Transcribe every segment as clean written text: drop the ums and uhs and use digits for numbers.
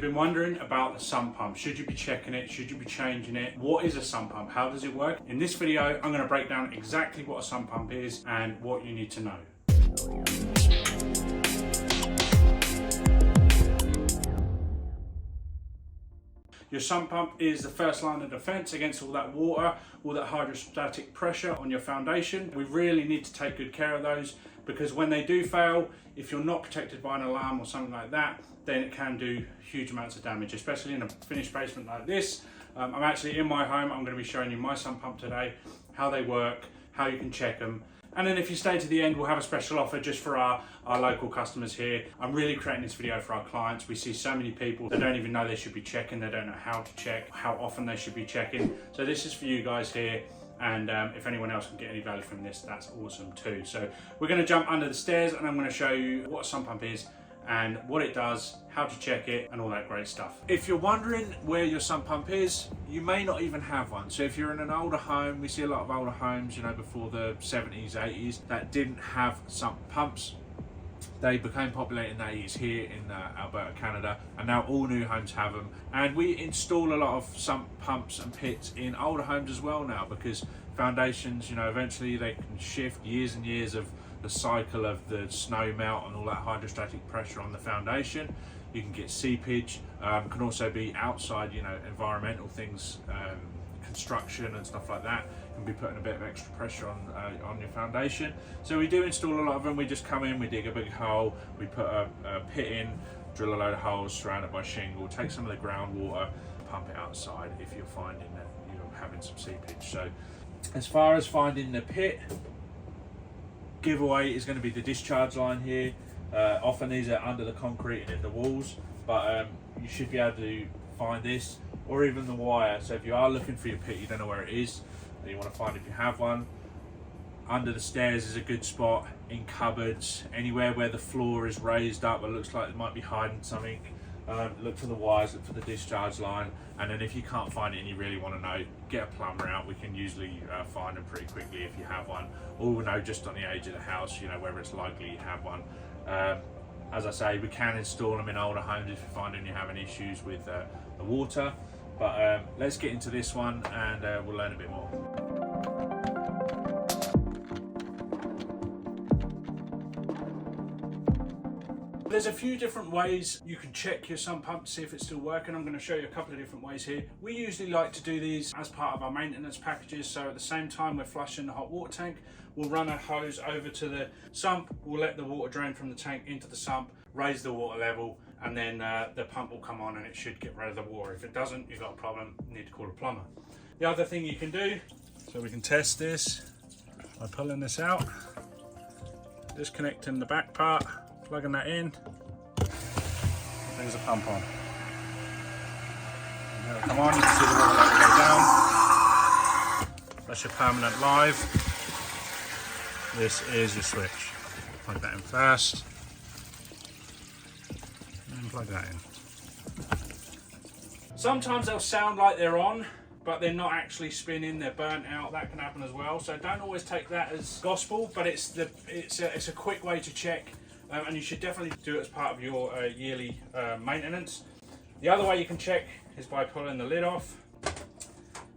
you've been wondering about the sump pump. Should you be checking it? Should you be changing it? What is a sump pump? How does it work? In this video, I'm going to break down exactly what a sump pump is and what you need to know. Your sump pump is the first line of defense against all that water, all that hydrostatic pressure on your foundation. We really need to take good care of those, because when they do fail, if you're not protected by an alarm or something like that, then it can do huge amounts of damage, especially in a finished basement like this. I'm actually in my home. I'm going to be showing you my sump pump today, how they work, how you can check them. And then if you stay to the end, we'll have a special offer just for our local customers here. I'm really creating this video for our clients. We see so many people that don't even know they should be checking. They don't know how to check, how often they should be checking. So this is for you guys here. And if anyone else can get any value from this, that's awesome too. So we're going to jump under the stairs and I'm going to show you what a sump pump is and what it does, how to check it, and all that great stuff. If you're wondering where your sump pump is, you may not even have one. So if you're in an older home, we see a lot of older homes, you know, before the 70s, 80s, that didn't have sump pumps. They became popular in the 80s here in Alberta, Canada, and now all new homes have them. And we install a lot of sump pumps and pits in older homes as well now, because foundations, you know, eventually they can shift years and years of the cycle of the snow melt and all that hydrostatic pressure on the foundation. You can get seepage, can also be outside, you know, environmental things, construction and stuff like that can be putting a bit of extra pressure on your foundation. So we do install a lot of them. We just come in, we dig a big hole, we put a pit in, drill a load of holes, surround it by shingle, take some of the groundwater, pump it outside if you're finding that you're having some seepage. So as far as finding the pit, giveaway is going to be the discharge line here. Often these are under the concrete and in the walls, but you should be able to find this, or even the wire. So if you are looking for your pit, you don't know where it is, and you want to find if you have one, under the stairs is a good spot, in cupboards, anywhere where the floor is raised up, it looks like it might be hiding something. Look for the wires, look for the discharge line, and then if you can't find it and you really want to know, get a plumber out. We can usually find them pretty quickly if you have one, or we'll know just on the age of the house, you know, whether it's likely you have one. As I say, we can install them in older homes if you're finding you're having issues with the water, but let's get into this one and we'll learn a bit more. There's a few different ways you can check your sump pump to see if it's still working. I'm going to show you a couple of different ways here. We usually like to do these as part of our maintenance packages. So at the same time we're flushing the hot water tank, we'll run a hose over to the sump, we'll let the water drain from the tank into the sump, raise the water level, and then the pump will come on and it should get rid of the water. If it doesn't, you've got a problem, you need to call a plumber. The other thing you can do, so we can test this by pulling this out, disconnecting the back part, plugging that in, brings the pump on. And it'll come on, you can see the water level go down. That's your permanent live. This is your switch. Plug that in first, and plug that in. Sometimes they'll sound like they're on, but they're not actually spinning, they're burnt out. That can happen as well. So don't always take that as gospel, but it's a quick way to check. And you should definitely do it as part of your yearly maintenance. The other way you can check is by pulling the lid off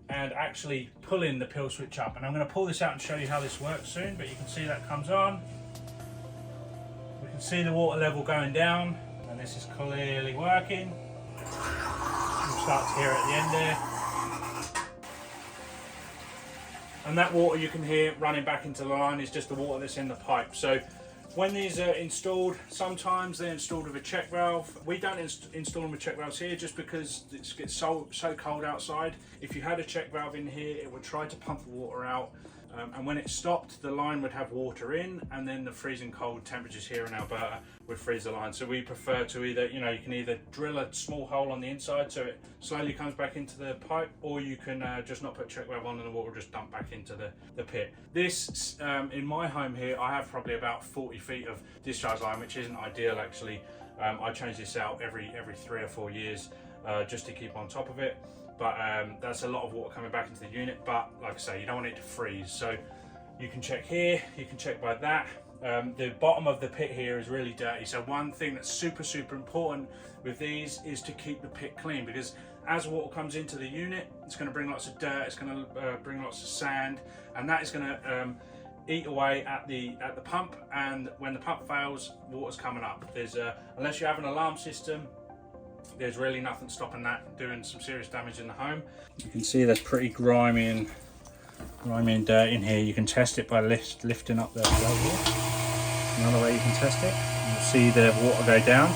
and actually pulling the pill switch up. And I'm going to pull this out and show you how this works soon, but you can see that comes on. We can see the water level going down, and this is clearly working. You'll start to hear it at the end there. And that water you can hear running back into the line is just the water that's in the pipe. So when these are installed, sometimes they're installed with a check valve. We don't install them with check valves here just because it gets so cold outside. If you had a check valve in here, it would try to pump the water out. And when it stopped, the line would have water in, and then the freezing cold temperatures here in Alberta would freeze the line. So we prefer to either, you know, you can either drill a small hole on the inside so it slowly comes back into the pipe, or you can just not put check valve on and the water will just dump back into the pit. This, in my home here, I have probably about 40 feet of discharge line, which isn't ideal actually. I change this out every 3 or 4 years just to keep on top of it. But that's a lot of water coming back into the unit, but like I say, you don't want it to freeze. So you can check here, you can check by that, The bottom of the pit here is really dirty. So one thing that's super important with these is to keep the pit clean, because as water comes into the unit, it's going to bring lots of dirt, it's going to bring lots of sand, and that is going to eat away at the pump. And when the pump fails, water's coming up. There's unless you have an alarm system, there's really nothing stopping that doing some serious damage in the home. You can see there's pretty grimy and dirt in here. You can test it by lifting up the flow here. Another way you can test it. You'll see the water go down.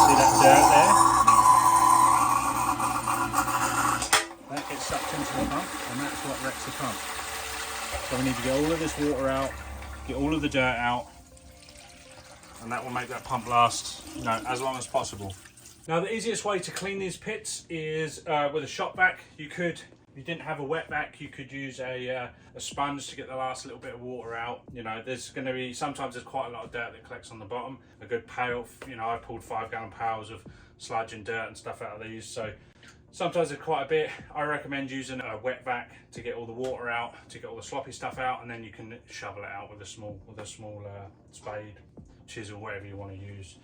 See that dirt there? That gets sucked into the pump, and that's what wrecks the pump. So we need to get all of this water out, get all of the dirt out, and that will make that pump last, as long as possible. Now the easiest way to clean these pits is with a shop vac. If you didn't have a wet vac, you could use a sponge to get the last little bit of water out. There's going to be, sometimes there's quite a lot of dirt that collects on the bottom. A good pail, I pulled 5-gallon pails of sludge and dirt and stuff out of these. So sometimes there's quite a bit. I recommend using a wet vac to get all the water out, to get all the sloppy stuff out, and then you can shovel it out with a small spade, chisel, whatever you want to use.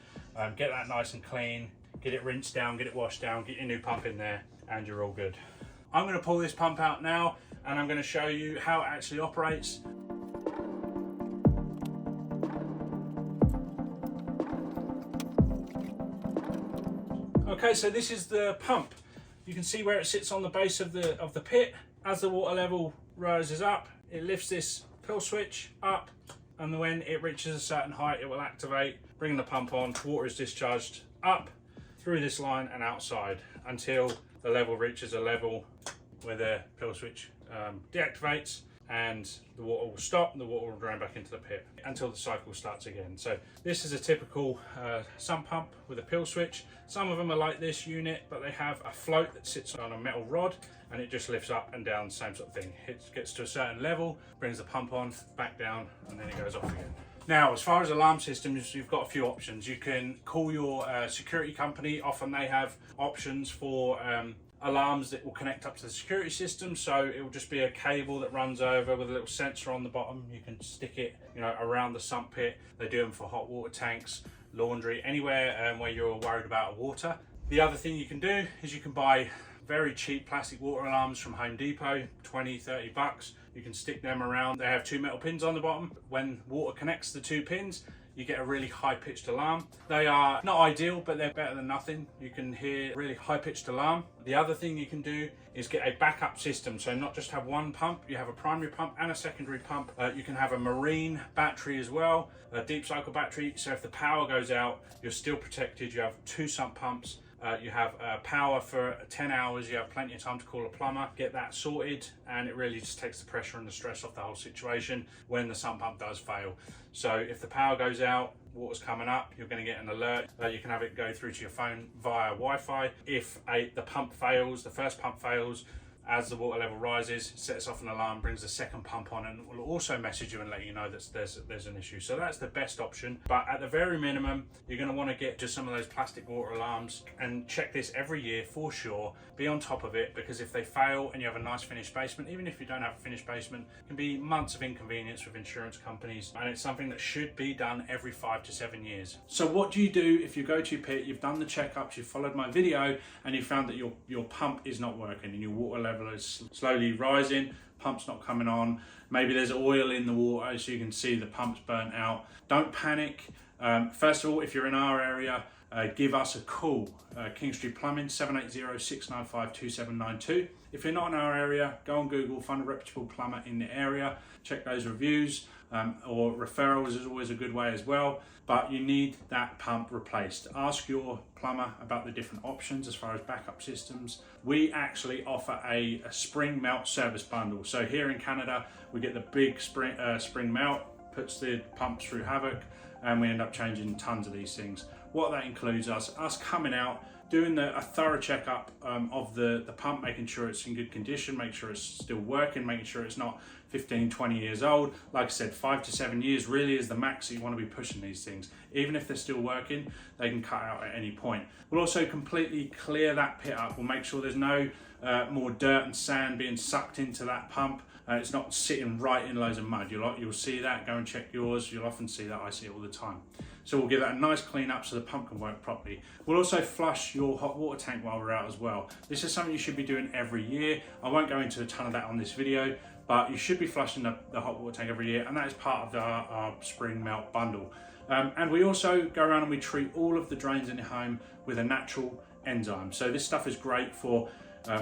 Get that nice and clean, get it rinsed down, get it washed down, get your new pump in there, and you're all good. I'm going to pull this pump out now, and I'm going to show you how it actually operates. Okay, so this is the pump. You can see where it sits on the base of the pit. As the water level rises up, it lifts this pill switch up, and when it reaches a certain height, it will activate, bring the pump on. Water is discharged up through this line and outside until the level reaches a level where the pill switch deactivates, and the water will stop and the water will drain back into the pit until the cycle starts again. So this is a typical sump pump with a pill switch. Some of them are like this unit, but they have a float that sits on a metal rod, and it just lifts up and down, same sort of thing. It gets to a certain level, brings the pump on, back down, and then it goes off again. Now, as far as alarm systems, you've got a few options. You can call your security company. Often they have options for alarms that will connect up to the security system. So it will just be a cable that runs over with a little sensor on the bottom. You can stick it, around the sump pit. They do them for hot water tanks, laundry, anywhere where you're worried about water. The other thing you can do is you can buy very cheap plastic water alarms from Home Depot, 20-30 bucks. You can stick them around. They have 2 metal pins on the bottom. When water connects the 2 pins, you get a really high-pitched alarm. They are not ideal, but they're better than nothing. You can hear a really high-pitched alarm. The other thing you can do is get a backup system. So not just have one pump, you have a primary pump and a secondary pump. You can have a marine battery as well, a deep cycle battery. So if the power goes out, you're still protected. You have 2 sump pumps. You have power for 10 hours, you have plenty of time to call a plumber, get that sorted, and it really just takes the pressure and the stress off the whole situation when the sump pump does fail. So if the power goes out, water's coming up, you're going to get an alert. You can have it go through to your phone via Wi-Fi. If the pump fails, the first pump fails, as the water level rises, sets off an alarm, brings the second pump on, and will also message you and let you know that there's an issue. So that's the best option. But at the very minimum, you're going to want to get just some of those plastic water alarms and check this every year for sure. Be on top of it, because if they fail and you have a nice finished basement, even if you don't have a finished basement, it can be months of inconvenience with insurance companies, and it's something that should be done every 5 to 7 years. So what do you do if you go to your pit, you've done the checkups, you've followed my video, and you found that your pump is not working and your water level is slowly rising, pump's not coming on, maybe there's oil in the water so you can see the pump's burnt out? Don't panic. First of all, if you're in our area, give us a call, Kingstree Plumbing, 780-695-2792. If you're not in our area, go on Google, find a reputable plumber in the area, check those reviews, or referrals is always a good way as well. But you need that pump replaced. Ask your plumber about the different options as far as backup systems. We actually offer a spring melt service bundle. So here in Canada, we get the big spring melt, puts the pumps through havoc, and we end up changing tons of these things. What that includes us coming out, doing a thorough checkup of the pump, making sure it's in good condition, make sure it's still working, making sure it's not 15, 20 years old. Like I said, 5 to 7 years really is the max that you want to be pushing these things. Even if they're still working, they can cut out at any point. We'll also completely clear that pit up. We'll make sure there's no more dirt and sand being sucked into that pump. It's not sitting right in loads of mud. You'll see that, go and check yours. You'll often see that, I see it all the time. So we'll give that a nice clean up so the pump can work properly. We'll also flush your hot water tank while we're out as well. This is something you should be doing every year. I won't go into a ton of that on this video, but you should be flushing the hot water tank every year, and that is part of our spring melt bundle. And we also go around and we treat all of the drains in your home with a natural enzyme. So this stuff is great for,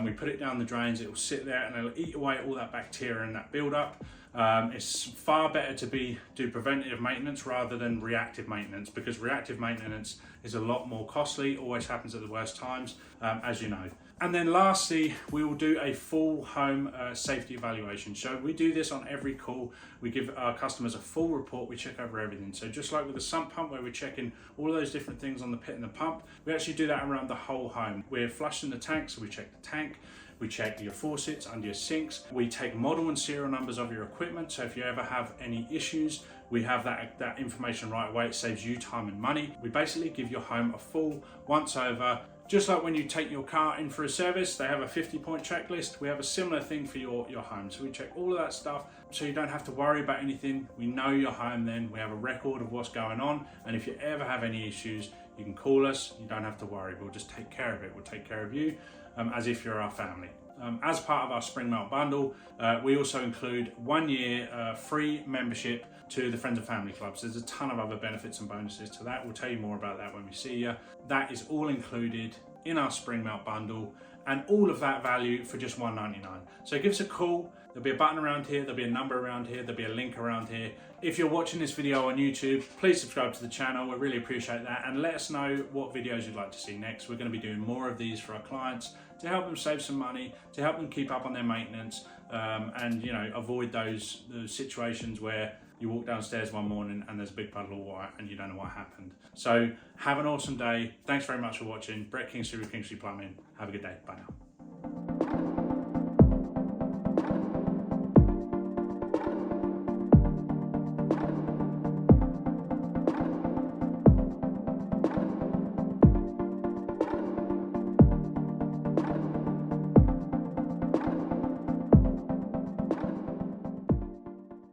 we put it down the drains, it will sit there and it'll eat away at all that bacteria and that build-up. It's far better to do preventative maintenance rather than reactive maintenance, because reactive maintenance is a lot more costly, always happens at the worst times, as you know. And then lastly, we will do a full home safety evaluation. So we do this on every call. We give our customers a full report, we check over everything. So just like with the sump pump, where we're checking all of those different things on the pit and the pump, we actually do that around the whole home. We're flushing the tank, so we check the tank. We check your faucets, under your sinks. We take model and serial numbers of your equipment. So if you ever have any issues, we have that information right away. It saves you time and money. We basically give your home a full once over. Just like when you take your car in for a service, they have a 50-point checklist. We have a similar thing for your home. So we check all of that stuff so you don't have to worry about anything. We know your home then. We have a record of what's going on. And if you ever have any issues, you can call us. You don't have to worry. We'll just take care of it. We'll take care of you as if you're our family. As part of our Spring Melt bundle, we also include 1 year free membership to the Friends and Family Clubs. There's a ton of other benefits and bonuses to that. We'll tell you more about that when we see you. That is all included in our Spring Melt bundle, and all of that value for just $1.99. So give us a call. There'll be a button around here, there'll be a number around here, there'll be a link around here. If you're watching this video on YouTube, please subscribe to the channel. We really appreciate that, and let us know what videos you'd like to see next. We're going to be doing more of these for our clients to help them save some money, to help them keep up on their maintenance, and avoid those situations where you walk downstairs one morning and there's a big puddle of water and you don't know what happened. So have an awesome day. Thanks very much for watching. Brett Kingstree with Kingstree Plumbing. Have a good day. Bye now.